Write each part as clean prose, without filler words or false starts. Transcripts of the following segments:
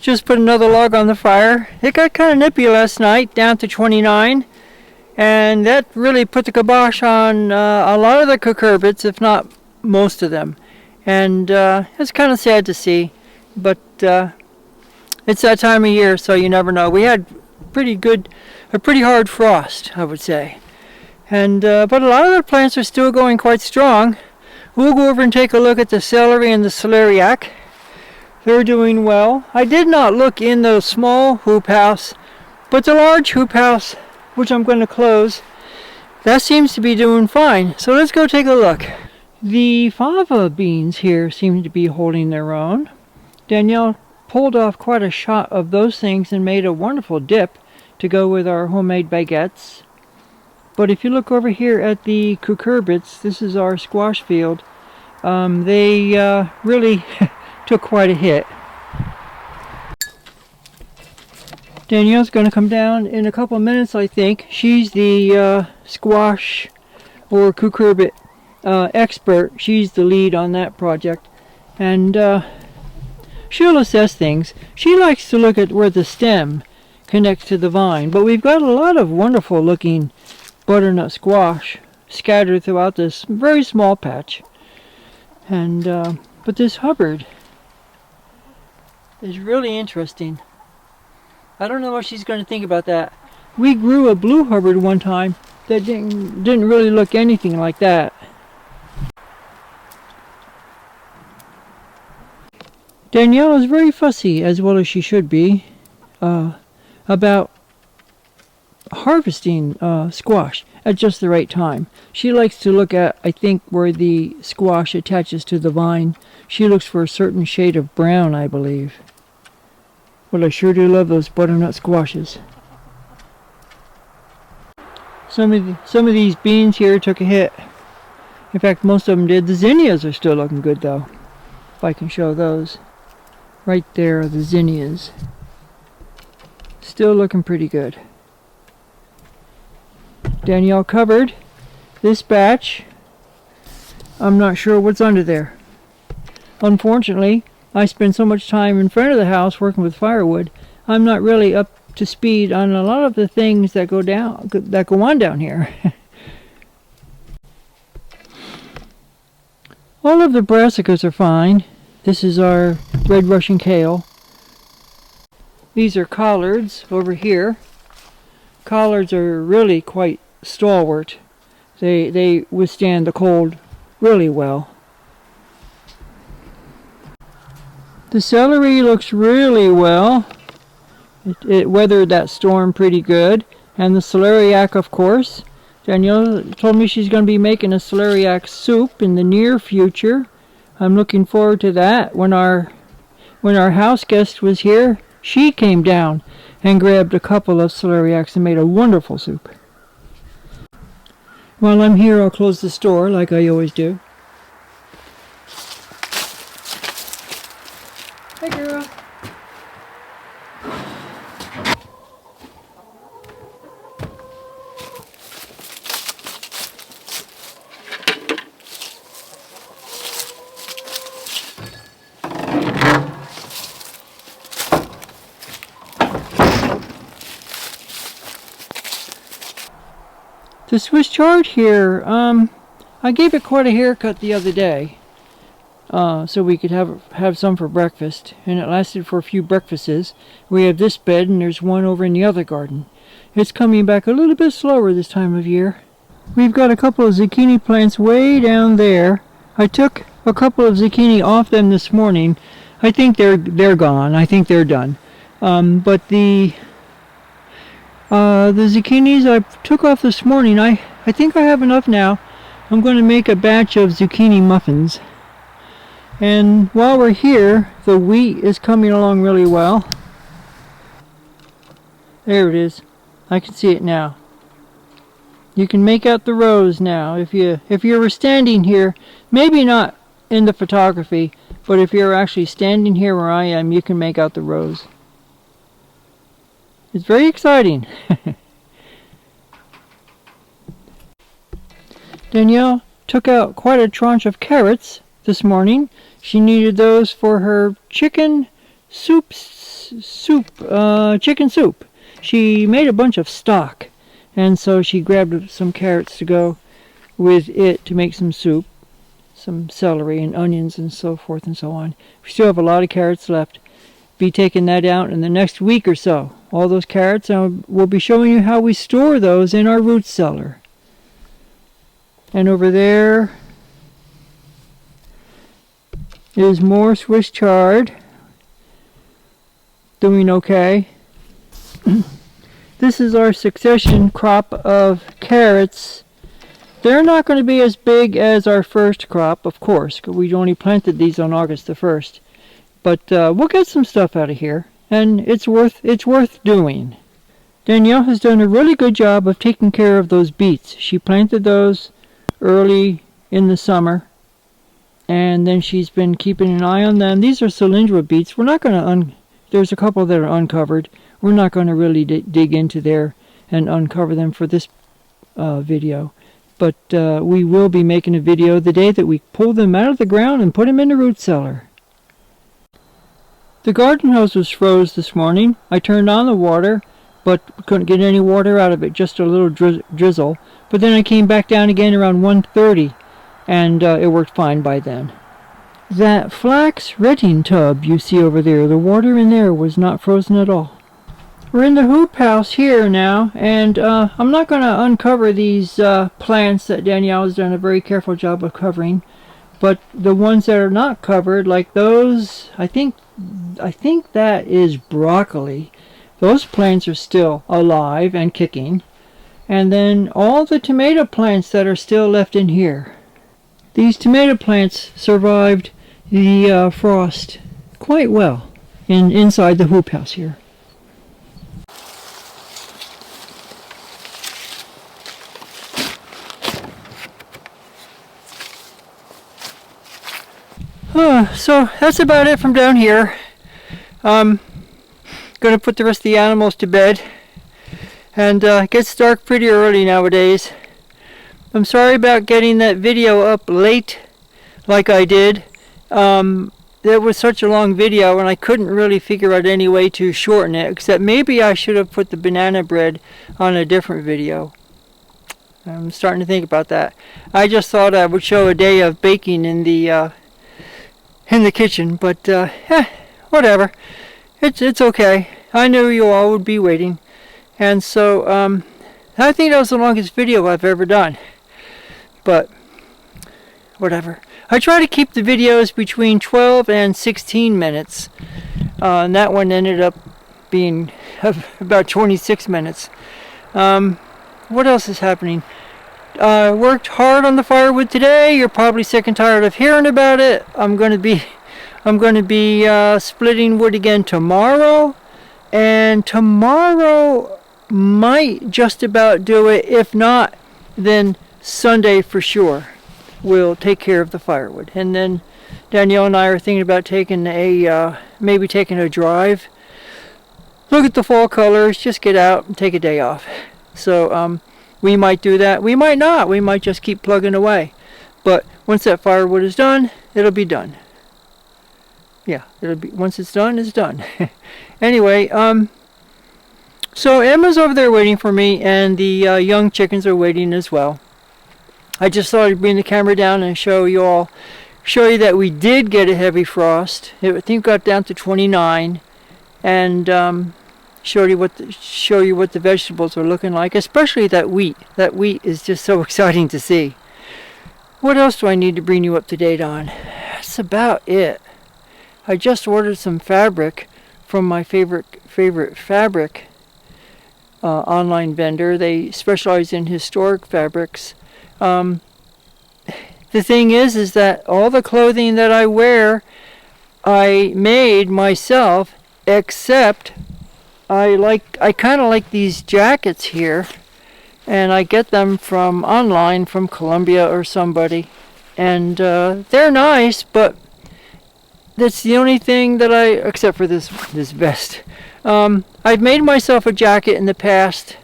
Just put another log on the fire. It got kind of nippy last night, down to 29. And that really put the kibosh on a lot of the cucurbits, if not most of them. And it's kind of sad to see. But it's that time of year, so you never know. We had a pretty hard frost, I would say. And but a lot of the plants are still going quite strong. We'll go over and take a look at the celery and the celeriac. They're doing well. I did not look in the small hoop house, but the large hoop house, which I'm going to close, that seems to be doing fine. So let's go take a look. The fava beans here seem to be holding their own. Danielle pulled off quite a shot of those things and made a wonderful dip to go with our homemade baguettes. But if you look over here at the cucurbits, this is our squash field, they really took quite a hit. Danielle's going to come down in a couple of minutes, I think. She's the squash or cucurbit expert. She's the lead on that project. And she'll assess things. She likes to look at where the stem connects to the vine. But we've got a lot of wonderful looking butternut squash scattered throughout this very small patch. And but this Hubbard is really interesting. I don't know what she's going to think about that. We grew a blue Hubbard one time that didn't really look anything like that. Danielle is very fussy, as well as she should be, about harvesting squash at just the right time. She likes to look at, I think, where the squash attaches to the vine. She looks for a certain shade of brown, I believe. Well, I sure do love those butternut squashes. Some of these beans here took a hit. In fact, most of them did. The zinnias are still looking good, though. If I can show those. Right there are the zinnias. Still looking pretty good. Danielle covered this batch. I'm not sure what's under there. Unfortunately, I spend so much time in front of the house working with firewood, I'm not really up to speed on a lot of the things that go on down here. All of the brassicas are fine. This is our red Russian kale. These are collards over here. Collards are really quite stalwart. They withstand the cold really well. The celery looks really well. It weathered that storm pretty good. And the celeriac, of course. Danielle told me she's going to be making a celeriac soup in the near future. I'm looking forward to that. When our house guest was here, she came down and grabbed a couple of celeriacs and made a wonderful soup. While I'm here, I'll close the store like I always do. Hey, girl. The Swiss chard here, I gave it quite a haircut the other day, so we could have some for breakfast, and it lasted for a few breakfasts. We have this bed, and there's one over in the other garden. It's coming back a little bit slower this time of year. We've got a couple of zucchini plants way down there. I took a couple of zucchini off them this morning. I think they're gone. I think they're done. But the zucchinis I took off this morning, I think I have enough now. I'm going to make a batch of zucchini muffins. And while we're here, the wheat is coming along really well. There it is. I can see it now. You can make out the rows now. If you were standing here, maybe not in the photography, but if you're actually standing here where I am, you can make out the rows. It's very exciting. Danielle took out quite a tranche of carrots this morning. She needed those for her chicken soup soup, chicken soup. She made a bunch of stock, and so she grabbed some carrots to go with it to make some soup, some celery and onions and so forth and so on. We still have a lot of carrots left. Be taking that out in the next week or so. All those carrots, we'll be showing you how we store those in our root cellar. And over there is more Swiss chard. Doing okay. This is our succession crop of carrots. They're not going to be as big as our first crop, of course, because we only planted these on August the 1st. But we'll get some stuff out of here, and it's worth doing. Danielle has done a really good job of taking care of those beets. She planted those early in the summer, and then she's been keeping an eye on them. These are cylindra beets. We're not going to there's a couple that are uncovered. We're not going to really dig into there and uncover them for this video. But we will be making a video the day that we pull them out of the ground and put them in the root cellar. The garden hose was froze this morning. I turned on the water, but couldn't get any water out of it, just a little drizzle. But then I came back down again around 1:30, and it worked fine by then. That flax retting tub you see over there, the water in there was not frozen at all. We're in the hoop house here now, and I'm not going to uncover these plants that Danielle has done a very careful job of covering, but the ones that are not covered, like those, I think that is broccoli. Those plants are still alive and kicking. And then all the tomato plants that are still left in here. These tomato plants survived the frost quite well inside the hoop house here. So that's about it from down here. Gonna put the rest of the animals to bed, and it gets dark pretty early nowadays. I'm sorry about getting that video up late like I did. It was such a long video, and I couldn't really figure out any way to shorten it, except maybe I should have put the banana bread on a different video. I'm starting to think about that. I just thought I would show a day of baking in the kitchen, but whatever. It's okay. I knew you all would be waiting, and so I think that was the longest video I've ever done. But whatever. I try to keep the videos between 12 and 16 minutes, and that one ended up being about 26 minutes. What else is happening? Worked hard on the firewood today. You're probably sick and tired of hearing about it. I'm going to be splitting wood again tomorrow, and tomorrow might just about do it. If not, then Sunday for sure we'll take care of the firewood. And then Danielle and I are thinking about taking maybe taking a drive, look at the fall colors, just get out and take a day off. So we might do that. We might not. We might just keep plugging away. But once that firewood is done, it'll be done. Yeah, it'll be, once it's done, it's done. Anyway, so Emma's over there waiting for me, and the young chickens are waiting as well. I just thought I'd bring the camera down and show you that we did get a heavy frost. I think it got down to 29, and show you what the vegetables are looking like, especially that wheat. That wheat is just so exciting to see. What else do I need to bring you up to date on? That's about it. I just ordered some fabric from my favorite fabric online vendor. They specialize in historic fabrics. The thing is that all the clothing that I wear, I made myself, except I kind of like these jackets here, and I get them from online from Columbia or somebody, and they're nice, but that's the only thing that except for this vest. I've made myself a jacket in the past,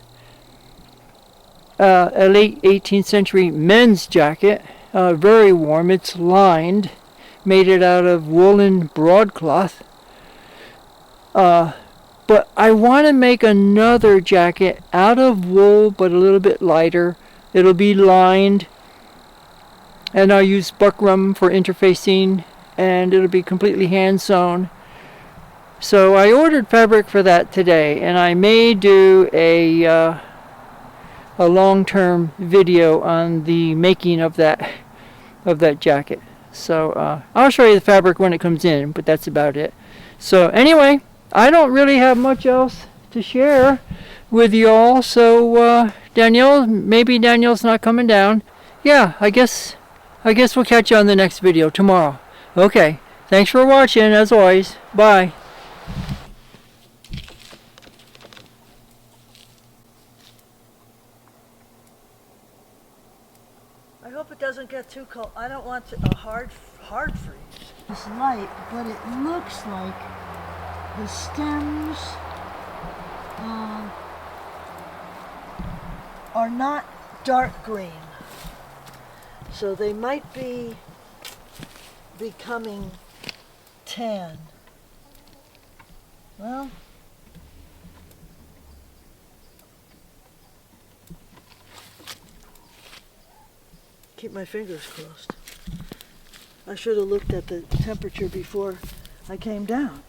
a late 18th century men's jacket, very warm. It's lined, made it out of woolen broadcloth. But I want to make another jacket out of wool, but a little bit lighter. It'll be lined, and I'll use buckram for interfacing, and it'll be completely hand sewn. So I ordered fabric for that today, and I may do a long-term video on the making of that jacket. So I'll show you the fabric when it comes in, but that's about it. So anyway, I don't really have much else to share with you all. So Danielle, maybe Danielle's not coming down. Yeah, I guess we'll catch you on the next video tomorrow. Okay, thanks for watching as always. Bye. I hope it doesn't get too cold. I don't want a hard freeze. It's light, but it looks like the stems are not dark green. So they might be becoming tan. Well, keep my fingers crossed. I should have looked at the temperature before I came down.